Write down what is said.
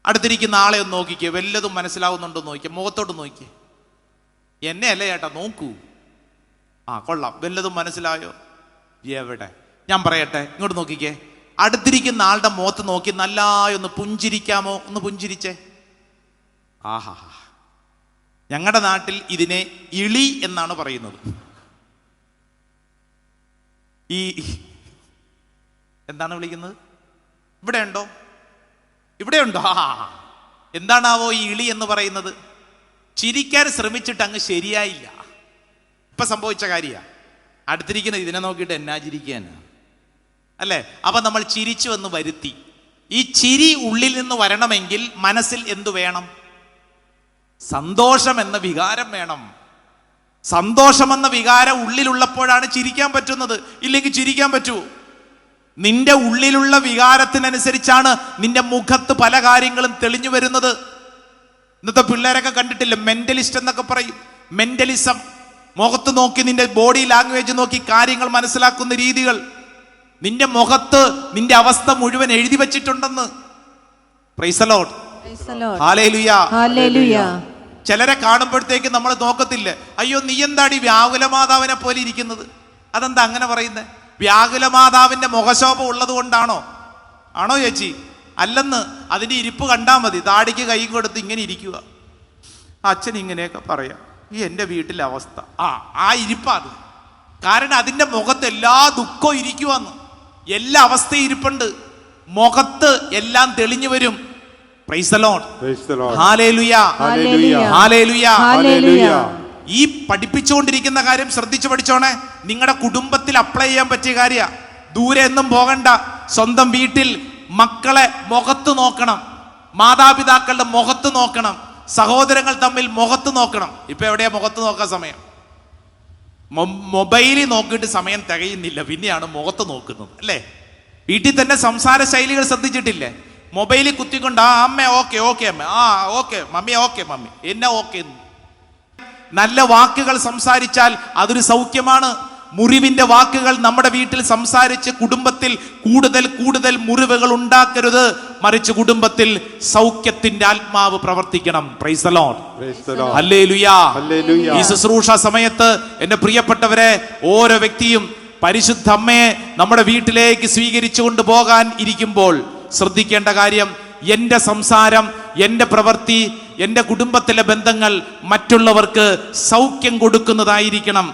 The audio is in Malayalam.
അടുത്തിരിക്കുന്ന ആളെ ഒന്ന് നോക്കിക്കേ, വല്ലതും മനസ്സിലാവുന്നുണ്ടോ നോക്കിക്കേ, മുഖത്തോട്ട് നോക്കിക്കേ. എന്നെ അല്ലേ ചേട്ടാ, നോക്കൂ. കൊള്ളാം, വല്ലതും മനസ്സിലായോ? എവിടെ? ഞാൻ പറയട്ടെ, ഇങ്ങോട്ട് നോക്കിക്കേ. അടുത്തിരിക്കുന്ന ആളുടെ മുഖത്ത് നോക്കി നല്ലായൊന്ന് പുഞ്ചിരിക്കാമോ? ഒന്ന് പുഞ്ചിരിച്ചേ. ആഹാ, ഞങ്ങളുടെ നാട്ടിൽ ഇതിനെ ഇളി എന്നാണ് പറയുന്നത്. ഈ എന്താണ് വിളിക്കുന്നത്? ഇവിടെ ഉണ്ടോ? ഇവിടെ ഉണ്ടോ? എന്താണാവോ ഈ ഇളി എന്ന് പറയുന്നത്? ചിരിക്കാൻ ശ്രമിച്ചിട്ട് അങ്ങ് ശരിയായില്ല. ഇപ്പൊ സംഭവിച്ച കാര്യ. അടുത്തിരിക്കുന്ന ഇതിനെ നോക്കിയിട്ട് എന്നാ ചിരിക്കാനാ അല്ലേ? അപ്പൊ നമ്മൾ ചിരിച്ചു എന്ന് വരുത്തി. ഈ ചിരി ഉള്ളിൽ നിന്ന് വരണമെങ്കിൽ മനസ്സിൽ എന്തു വേണം? സന്തോഷം എന്ന വികാരം വേണം. സന്തോഷം എന്ന വികാരം ഉള്ളിലുള്ളപ്പോഴാണ് ചിരിക്കാൻ പറ്റുന്നത്. ഇല്ലെങ്കിൽ ചിരിക്കാൻ പറ്റുമോ? നിന്റെ ഉള്ളിലുള്ള വികാരത്തിനനുസരിച്ചാണ് നിന്റെ മുഖത്ത് പല കാര്യങ്ങളും തെളിഞ്ഞു വരുന്നത്. ഇന്നത്തെ പിള്ളേരൊക്കെ കണ്ടിട്ടില്ല, മെന്റലിസ്റ്റ് എന്നൊക്കെ പറയും. മെന്റലിസം, മുഖത്ത് നോക്കി നിന്റെ ബോഡി ലാംഗ്വേജ് നോക്കി കാര്യങ്ങൾ മനസ്സിലാക്കുന്ന രീതികൾ. നിന്റെ മുഖത്ത് നിന്റെ അവസ്ഥ മുഴുവൻ എഴുതി വച്ചിട്ടുണ്ടെന്ന്. Praise the lord, hallelujah, hallelujah. ചിലരെ കാണുമ്പോഴത്തേക്ക് നമ്മൾ നോക്കത്തില്ല, അയ്യോ നീ എന്താടി വ്യാകുല മാതാവിനെ പോലെ ഇരിക്കുന്നത്? അതെന്താ അങ്ങനെ പറയുന്നത്? വ്യാകുല മാതാവിന്റെ മുഖശോഭ ഉള്ളത് കൊണ്ടാണോ? ആണോ ചേച്ചി? അല്ലെന്ന്. അതിന്റെ ഇരിപ്പ് കണ്ടാൽ മതി. താടിക്ക് കൈ കൊടുത്ത് ഇങ്ങനെ ഇരിക്കുക. അച്ഛൻ ഇങ്ങനെയൊക്കെ പറയാം. ഈ എൻ്റെ വീട്ടിലെ അവസ്ഥ ആ ഇരിപ്പാ അത്. കാരണം അതിൻ്റെ മുഖത്ത് എല്ലാ ദുഃഖവും ഇരിക്കുവാന്ന്. എല്ലാ അവസ്ഥയും ഇരിപ്പുണ്ട്. മുഖത്ത് എല്ലാം തെളിഞ്ഞു വരും. Price the lord, hallelujah, hallelujah, hallelujah. ഈ പഠിപ്പിച്ചുകൊണ്ടിരിക്കുന്ന കാര്യം ശ്രദ്ധിച്ചു പഠിച്ചോണേ. നിങ്ങളുടെ കുടുംബത്തിൽ അപ്ലൈ ചെയ്യാൻ പറ്റിയ കാര്യ. ദൂരെ എന്നും പോകണ്ട. സ്വന്തം വീട്ടിൽ മക്കളെ മുഖത്ത് നോക്കണം, മാതാപിതാക്കളുടെ മുഖത്ത് നോക്കണം, സഹോദരങ്ങൾ തമ്മിൽ മുഖത്ത് നോക്കണം. ഇപ്പൊ എവിടെയാ മുഖത്ത് നോക്കാൻ സമയം? മൊബൈലിൽ നോക്കിയിട്ട് സമയം തികയുന്നില്ല, പിന്നെയാണ് മുഖത്ത് നോക്കുന്നത് അല്ലേ? വീട്ടിൽ തന്നെ സംസാര ശൈലികൾ ശ്രദ്ധിച്ചിട്ടില്ലേ? മൊബൈലിൽ കുത്തിക്കൊണ്ട് അമ്മ ഓക്കെ ഓക്കെ അമ്മ, ഓക്കെ മമ്മി, ഓക്കെ മമ്മി, എന്നാ ഓക്കെ. നല്ല വാക്കുകൾ സംസാരിച്ചാൽ അതൊരു സൗഖ്യമാണ്. മുറിവിന്റെ വാക്കുകൾ നമ്മുടെ വീട്ടിൽ സംസാരിച്ച് കുടുംബത്തിൽ കൂടുതൽ കൂടുതൽ മുറിവുകൾ ഉണ്ടാക്കരുത്. മറിച്ച് കുടുംബത്തിൽ സൗഖ്യത്തിന്റെ ആത്മാവ് പ്രവർത്തിക്കണം. Price the lord, hallelujah, hallelujah. ഈ ശുശ്രൂഷ സമയത്ത് എന്റെ പ്രിയപ്പെട്ടവരെ, ഓരോ വ്യക്തിയും പരിശുദ്ധ അമ്മയെ നമ്മുടെ വീട്ടിലേക്ക് സ്വീകരിച്ചു കൊണ്ടുപോകാൻ ഇരിക്കുമ്പോൾ ശ്രദ്ധിക്കേണ്ട കാര്യം, എന്റെ സംസാരം, എന്റെ പ്രവൃത്തി, എന്റെ കുടുംബത്തിലെ ബന്ധങ്ങൾ മറ്റുള്ളവർക്ക് സൗഖ്യം കൊടുക്കുന്നതായിരിക്കണം.